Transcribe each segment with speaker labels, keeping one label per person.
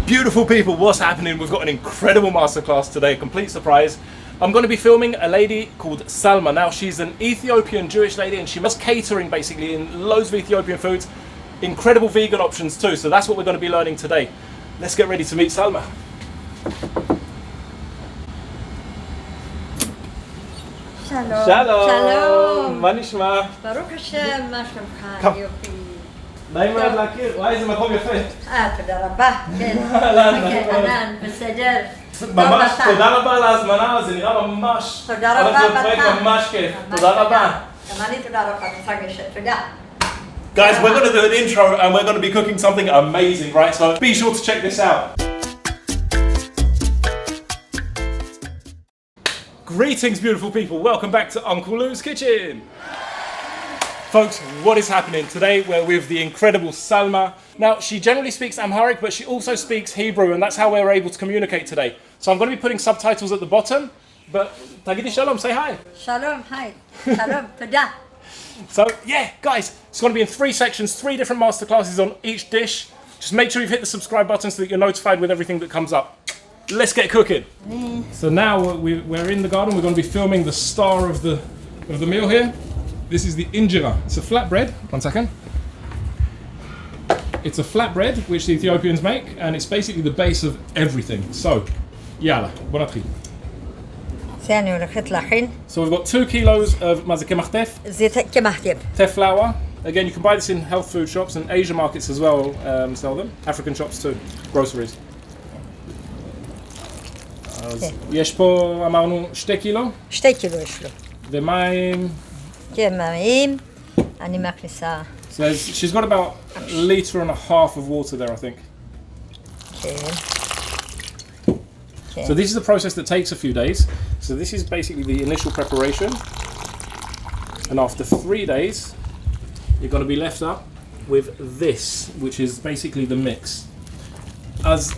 Speaker 1: Beautiful people, what's happening? We've got an incredible masterclass today, a complete surprise. I'm going to be filming a lady called Salma. Now, she's an Ethiopian Jewish lady and she does catering basically in loads of Ethiopian foods. Incredible vegan options too, so that's what we're going to be learning today. Let's get ready to meet Salma.
Speaker 2: Shalom.
Speaker 1: Shalom. מה נשמע?
Speaker 2: ברוך השם, מה שלומך?
Speaker 1: Come.
Speaker 2: יופי.
Speaker 1: נעים מאוד להכיר, וואי איזה מקום יפה.
Speaker 2: תודה רבה. כן. כן, ענן, בסדר.
Speaker 1: ממש, תודה רבה על ההזמנה, זה נראה ממש...
Speaker 2: תודה רבה,
Speaker 1: הולך להיות פרויקט ממש כיף. תודה רבה.
Speaker 2: גם אני תודה רבה, מתרגשת, תודה.
Speaker 1: Guys, we're going to do an intro and we're going to be cooking something amazing, right? So be sure to check this out. Greetings, beautiful people. Welcome back to Uncle Lou's Kitchen. Folks, what is happening? Today we're with the incredible Salma. Now, she generally speaks Amharic, but she also speaks Hebrew, and that's how we're able to communicate today. So I'm going to be putting subtitles at the bottom, but Tagidi Shalom, say hi.
Speaker 2: Shalom, hi. Shalom, תודה.
Speaker 1: So yeah, guys, it's going to be in 3 sections, 3 different masterclasses on each dish. Just make sure you've hit the subscribe button so that you're notified with everything that comes up. Let's get cooking. So now we're in the garden. We're going to be filming the star of the meal here. This is the Injera. It's a flatbread. 1 second. It's a flatbread which the Ethiopians make, and it's basically the base of everything. So, yalla, bon appetit.
Speaker 2: אני הולכת להכין.
Speaker 1: So we've got 2 kilos of mazakemach tef.
Speaker 2: זית קמח טף.
Speaker 1: Tef flour. Again, you can buy this in health food shops and Asian markets as well. Sell them. African shops too. Groceries. אז יש פה אמרנו 2 קילו.
Speaker 2: 2 קילו יש לו.
Speaker 1: ומים.
Speaker 2: כן, מים. אני מכניסה.
Speaker 1: So she's got about 1.5 liters of water there, I think.
Speaker 2: כן.
Speaker 1: So this is a process that takes a few days. So this is basically the initial preparation. And after 3 days, you're going to be left up with this, which is basically the mix. As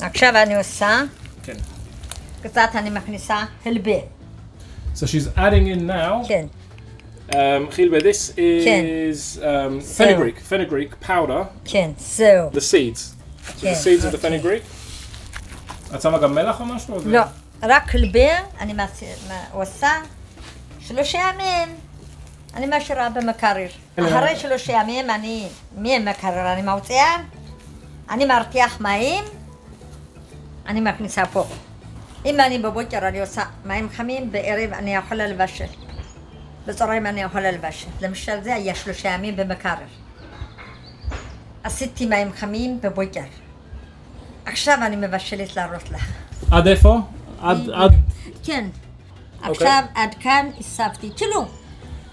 Speaker 2: עכשיו אני עושה.
Speaker 1: כן.
Speaker 2: קצת אני מכניסה הלבה.
Speaker 1: So she's adding in now.
Speaker 2: כן.
Speaker 1: Chilbe, this is fenugreek powder.
Speaker 2: כן, זהו.
Speaker 1: The seeds. The seeds of the fenugreek. את שמה גם מלח או משהו?
Speaker 2: לא, רק הלבה, אני עושה 3 ימים, אני משאירה במקרר. אחרי 3 ימים אני מהמקרר אני מוציאה, אני מרתיח מים, אני מכניסה פה. אם אני בבוקר אני עושה מים חמים, בערב אני יכולה לבשל. בצהריים אני יכולה לבשל. למשל זה היה 3 ימים במקרר. עשיתי מים חמים בבוקר. עכשיו אני מבשלת להראות לך.
Speaker 1: עד איפה? עד...
Speaker 2: כן. עכשיו עד כאן הספתי. תראו.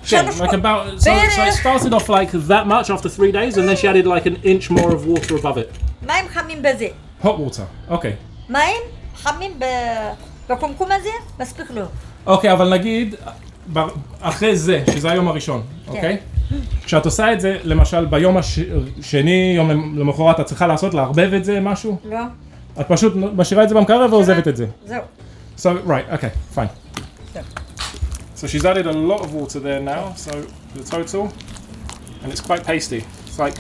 Speaker 1: Like about, so it started off like that much after 3 days, and then she added like an inch more of water above it.
Speaker 2: מים חמים בזה.
Speaker 1: Hot water, okay.
Speaker 2: מים חמים בקומקום הזה, מספיק לו.
Speaker 1: אוקיי, אבל נגיד, אחרי זה, שזה היום הראשון, אוקיי? כשאת עושה את זה, למשל ביום השני, יום למחרת, את צריכה לעשות, לערבב את זה, משהו?
Speaker 2: לא.
Speaker 1: את פשוט משאירה את זה במקרר ועוזבת את זה.
Speaker 2: זהו.
Speaker 1: So, right, okay, fine. So she's added a lot of water there now, so the total, and it's quite pasty. It's like,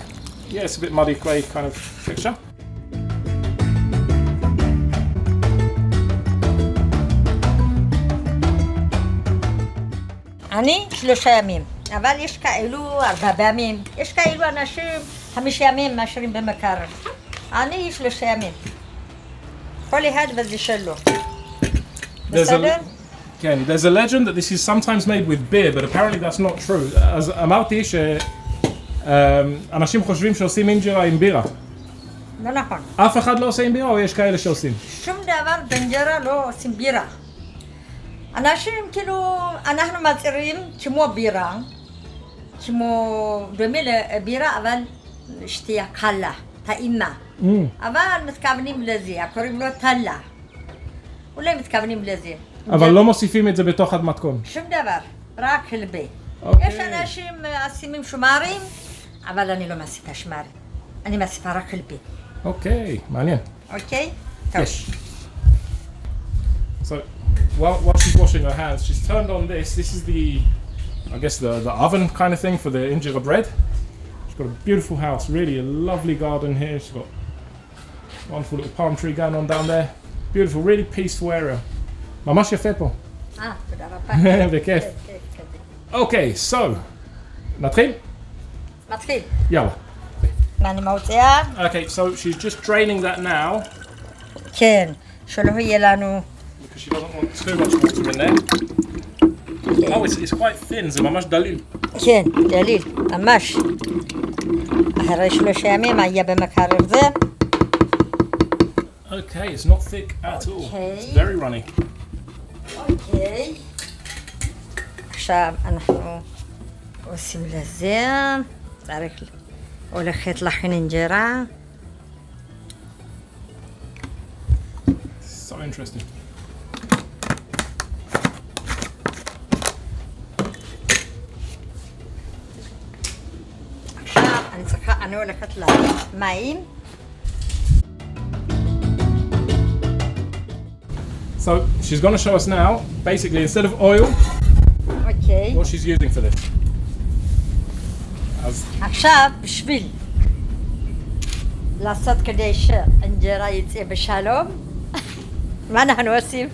Speaker 1: yeah, it's a bit muddy clay kind of texture.
Speaker 2: אני 3 ימים, אבל יש כאלו 4 ימים, יש כאלו אנשים 5 ימים משאירים במקרר. אני 3 ימים. כל אחד וזה שלו. בסדר?
Speaker 1: כן, there's a legend that this is sometimes made with beer, but apparently that's not true. אז אמרתי שאנשים חושבים שעושים אינג'רה עם בירה.
Speaker 2: לא נכון.
Speaker 1: אף אחד לא עושה עם בירה או יש כאלה שעושים?
Speaker 2: שום דבר באינג'רה לא עושים בירה. אנשים כאילו, אנחנו מצהירים כמו בירה, כמו דומה לבירה, אבל שתייה קלה, טעימה. אבל מתכוונים לזה, קוראים לו טלה. אולי מתכוונים לזה.
Speaker 1: אבל לא מוסיפים את זה בתוך המתכון?
Speaker 2: שום דבר, רק הלבה. יש אנשים משימים שומרים, אבל אני לא מוסיפה שמרים. אני מוסיפה רק הלבה.
Speaker 1: אוקיי, מעניין.
Speaker 2: אוקיי? טוב.
Speaker 1: So, while she's washing her hands, she's turned on this. This is I guess the oven kind of thing for the injera bread. She's got a beautiful house, really a lovely garden here. She's got Wonderful little palm tree going on down there. Beautiful, really peaceful area. ממש יפה פה.
Speaker 2: תודה רבה.
Speaker 1: בכיף. אוקיי, so, נתחיל?
Speaker 2: מתחיל.
Speaker 1: יאללה.
Speaker 2: ואני מוציאה?
Speaker 1: Okay, so she's just draining that now.
Speaker 2: כן, שלא יהיה לנו...
Speaker 1: Because she doesn't want too much water in there. Oh, it's quite thin, זה ממש דליל.
Speaker 2: כן, דליל, ממש. אחרי 3 ימים היה במקרר זה.
Speaker 1: Okay, it's not thick at all.
Speaker 2: Okay.
Speaker 1: It's very runny.
Speaker 2: אוקיי. עכשיו אנחנו עושים לזה. צריך... הולכת להכין אינג'רה.
Speaker 1: So interesting.
Speaker 2: עכשיו אני הולכת למים.
Speaker 1: So she's going to show us now, basically instead of oil,
Speaker 2: אוקיי.
Speaker 1: what she's using for this. אז
Speaker 2: עכשיו בשביל לעשות כדי שאינג'רה יצא בשלום, מה אנחנו עושים?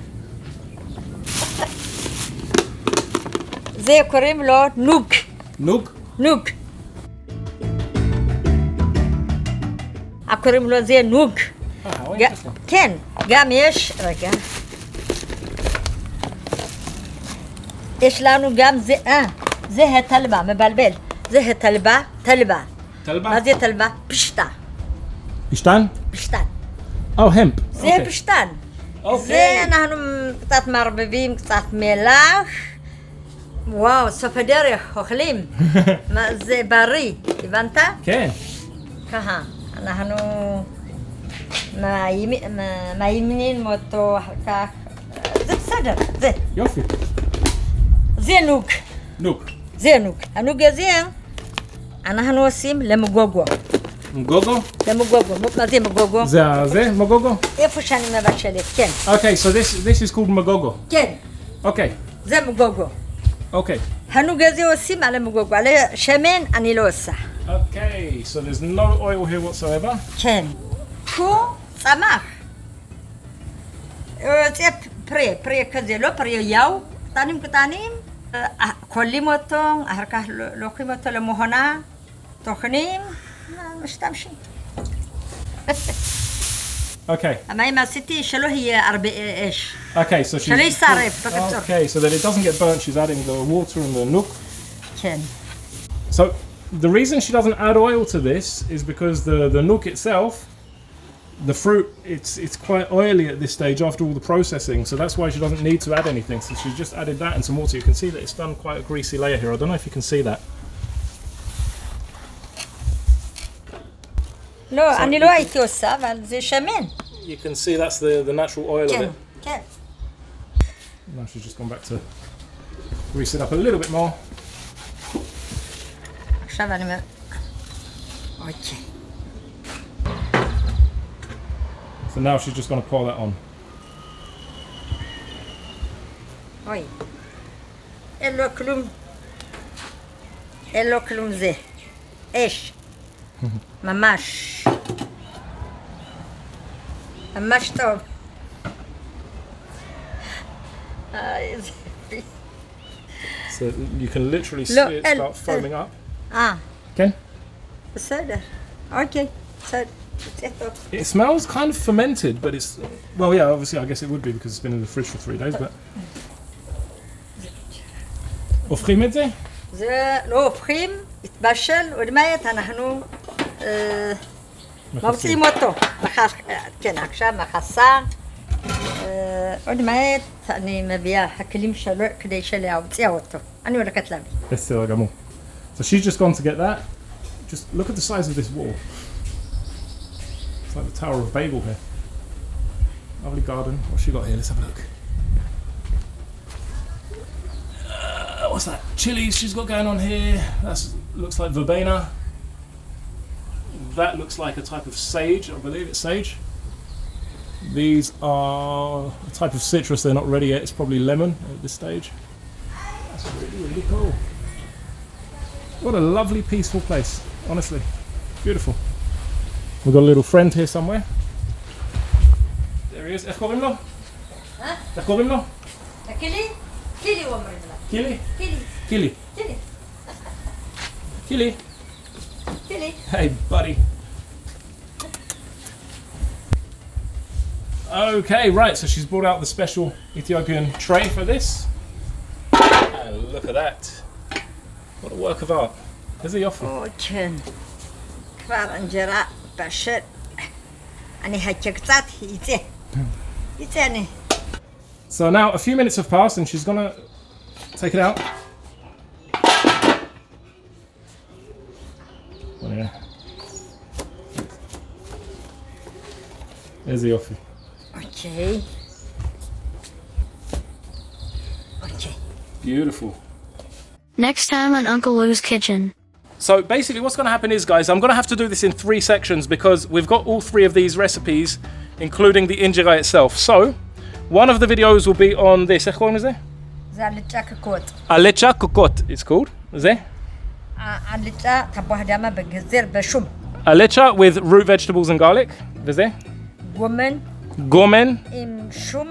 Speaker 2: זה קוראים לו נוג.
Speaker 1: נוג?
Speaker 2: נוג. קוראים לו זה נוג. כן, גם יש, רגע. יש לנו גם זה, זה התלבה, מבלבל. זה התלבה, תלבה.
Speaker 1: תלבה?
Speaker 2: מה זה תלבה? פשטה.
Speaker 1: פשטן?
Speaker 2: פשטן.
Speaker 1: המפ.
Speaker 2: זה פשטן. זה אנחנו קצת מערבבים, קצת מלח. וואו, סוף הדרך, אוכלים. זה בריא, הבנת?
Speaker 1: כן.
Speaker 2: ככה, אנחנו מאיימים אותו אחר כך. זה בסדר, זה.
Speaker 1: יופי.
Speaker 2: זה נוג.
Speaker 1: נוג.
Speaker 2: זה נוג. הנוג הזה אנחנו עושים למגוגו.
Speaker 1: מגוגו?
Speaker 2: למגוגו. מה זה מגוגו?
Speaker 1: זה מגוגו?
Speaker 2: איפה שאני מבשלת, כן.
Speaker 1: Okay, so this is called מגוגו.
Speaker 2: כן.
Speaker 1: Okay.
Speaker 2: זה מגוגו.
Speaker 1: Okay.
Speaker 2: הנוג הזה עושים על המגוגו. על השמן אני לא עושה.
Speaker 1: Okay, so there's no oil here whatsoever.
Speaker 2: כן. הוא צמח. הוא יוצא פרי כזה, לא פרי יאו, קטנים קטנים. קולים אותו, אחר כך לוקחים אותו למכונה, טוחנים, משתמשים.
Speaker 1: Okay.
Speaker 2: המים עשיתי שלא יהיה הרבה אש.
Speaker 1: Okay, so she's...
Speaker 2: שלא יישרף, בקצור.
Speaker 1: Okay, so that it doesn't get burnt, she's adding the water and the nook.
Speaker 2: כן.
Speaker 1: So the reason she doesn't add oil to this is because the nook itself, the fruit, it's quite oily at this stage after all the processing, so that's why she doesn't need to add anything. So she's just added that and some water. You can see that it's done quite a greasy layer here. I don't know if you can see that.
Speaker 2: לא, אני לא הייתי עושה, אבל זה שמן.
Speaker 1: You can see that's the natural oil of
Speaker 2: כן,
Speaker 1: it.
Speaker 2: כן.
Speaker 1: Now she's just gone back to grease it up a little bit more.
Speaker 2: עכשיו אני אומר... אוקיי.
Speaker 1: So now she's just going to pour that on.
Speaker 2: אוי. אין לו כלום. אין לו כלום זה. אש. ממש. ממש טוב.
Speaker 1: So you can literally see it start foaming up. Okay?
Speaker 2: בסדר. אוקיי. בסדר. זה טוב.
Speaker 1: It smells kind of fermented, but it's... Well, yeah, obviously I guess it would be because it's been in the fridge for 3 days, but... הופכים את זה?
Speaker 2: זה לא הופכים, התבשל, עוד מעט אנחנו מוציאים אותו. כן, עכשיו מכסה. עוד מעט אני מביאה הכלים שלו כדי להוציא אותו. אני הולכת להביא.
Speaker 1: בסדר גמור. So she's just gone to get that. Just look at the size of this wall. It's like the Tower of Babel here. Lovely garden. What's she got here? Let's have a look. What's that? Chilies she's got going on here. That looks like verbena. That looks like a type of sage. I believe it's sage. These are a type of citrus. They're not ready yet. It's probably lemon at this stage. That's really, really cool. What a lovely, peaceful place. Honestly, beautiful. We've got a little friend here somewhere. There he is. איך קוראים לו? איך קוראים לו?
Speaker 2: קילי אומרים לה.
Speaker 1: קילי?
Speaker 2: קילי.
Speaker 1: קילי.
Speaker 2: קילי.
Speaker 1: קילי.
Speaker 2: קילי.
Speaker 1: Hey, buddy. Okay, right, so she's brought out the special Ethiopian tray for this. And look at that. What a work of art. איזה יופי.
Speaker 2: כן. כבר אנג'רה בשל. אני חכה קצת, יצא. יצא אני.
Speaker 1: So now a few minutes have passed and she's gonna take it out. Oh, yeah. איזה יופי.
Speaker 2: אוקיי. אוקיי.
Speaker 1: Beautiful.
Speaker 3: Next time on Uncle Lou's Kitchen.
Speaker 1: So basically what's going to happen is, guys, I'm going to have to do this in 3 sections because we've got all 3 of these recipes, including the injera itself. So, one of the videos will be on this. איך קוראים לזה?
Speaker 2: זה אלצ'ה קוקות.
Speaker 1: אלצ'ה קוקות, it's called. זה?
Speaker 2: אלצ'ה תפוח אדמה בגזר בשום.
Speaker 1: Alecha with root vegetables and garlic. וזה?
Speaker 2: גומן.
Speaker 1: Gomen
Speaker 2: עם שום.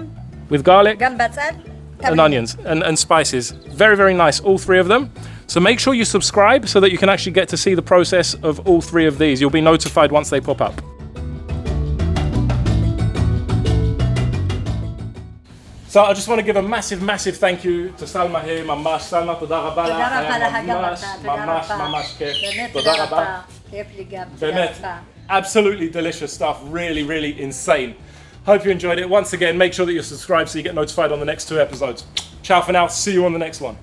Speaker 1: with garlic
Speaker 2: גם בצל.
Speaker 1: and onions and spices. Very, very nice, all 3 of them. So make sure you subscribe so that you can actually get to see the process of all 3 of these. You'll be notified once they pop up. So I just want to give a massive, massive thank you to Salma here. ממש, Salma, תודה רבה לך. ממש כיף. תודה רבה.
Speaker 2: כיף לי גם.
Speaker 1: באמת, absolutely delicious stuff. Really, really insane. Hope you enjoyed it. Once again, make sure that you're subscribed so you get notified on the next 2 episodes. Ciao for now. See you on the next one.